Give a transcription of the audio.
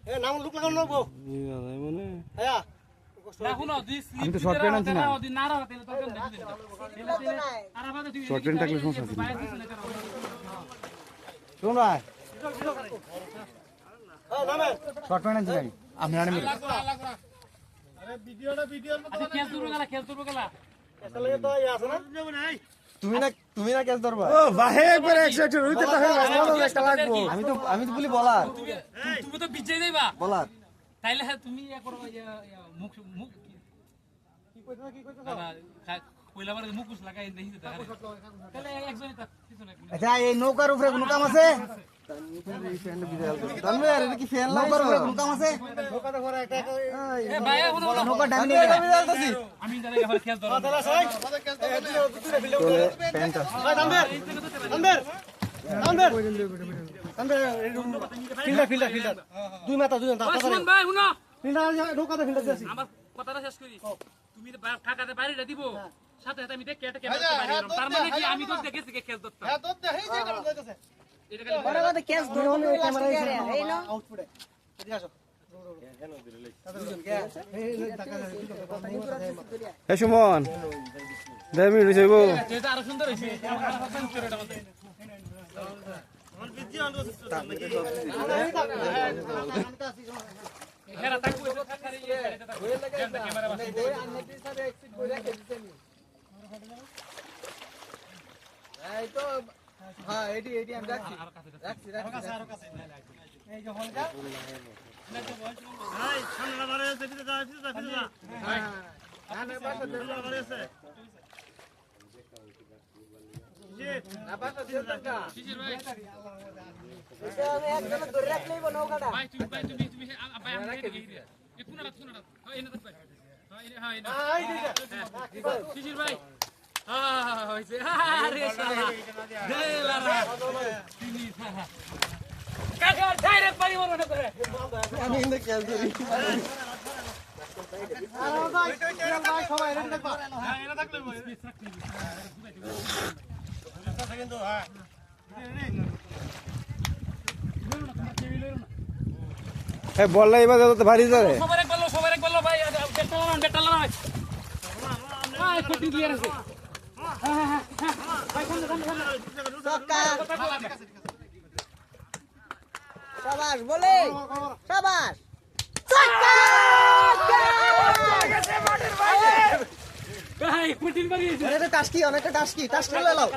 এ নাম লুক লাগানো নবো মানে আয়া আমি তো শর্ট প্যান্ট আনছি না শর্ট প্যান্ট থাকলে সমস্যা আছে শোন ভাই নামে শর্ট প্যান্ট আনছি আমি আমি আনি আরে ভিডিওটা আচ্ছা খেল তুলবো গেলা আসলে তো ইয়া আছে না তুমি না ক্যাচ ধরবা ও ভাই একবার 100 রইতে তো হয় একটা লাগবো আমি তো বলি বলার তুমি তো বিজয় দেবা বলার তাইলে তুমি ইয়া করো মুখ মুখ কি কইছো কইলাবার মুখুস লাগাই দেখি তো তাহলে একজনই তার পিছনে আচ্ছা এই নৌকার উপরে কোনো কাম আছে তানভীর এটা কি ফ্যান নৌকার উপরে কোনো কাম আছে ঢোকাতে পরে একটা এ ভাই এখন নৌকা ডাইনি জ্বালতাছি আমি জানি এবার খেল ধরো তাহলে সবাই প্যান্টটা ফিল্ডার দুই মাথা সুমন ভাই শুনো ফিল্ডার ঢোকাতে ফিল্ডার দিছি আমার কথাটা শেষ করি তুমি ঠাকাতে বাড়িটা দিব সাথে সাথে আমি দেখে এটা ক্যামেরা বাড়ি গেলাম তার মানে কি আমি তো দেখেছি খেল ধরতাম হ্যাঁ তো দেখাই যে কেন যাইতেছে এটা খালি বড় কথা ক্যাচ ধরে হলো ক্যামেরা এই নাও আউটপুটে এদিকে আসো এ সুমন 10 মিনিট হইব এটা আরো সুন্দর হইছে হেরা তাকু এটা থাকার এটা তাকু ক্যামেরা বাসি এই তো হ্যাঁ এডি আমি রাখছি এই যে হলকা এই সামনে বারে যেতে যা হ্যাঁ আরে পাশে দেখলা বারে আছে জি না পাশে দিলটা শিশির ভাই এটা আমি একদম ধরে রাখলেই নৌকাটা ভাই তুমি ভাই আমি দেখি দিয়া এ কোনটা হয় এনে ভাই হয় এনে শিশির ভাই হইছে আরে শালা দেলারা তিনি কাকা ডাইরেক্ট পারি মনে করে আমি ইন দ্য ক্যাচ ধরি ভাই সবাই রেডি থাকবা হ্যাঁ এরা থাকলে কিন্তু হ্যাঁ এ বললা এবার তো ভারী যাবে সবার এক বললো ভাই বেটা লাগান ভাই কোটি দিয়ে আছে ভাই কোন শাবাশ বলে শাবাশ ভাই কোটি বাড়ি এটা টাস্কি অনেকটা টাস্কি লাও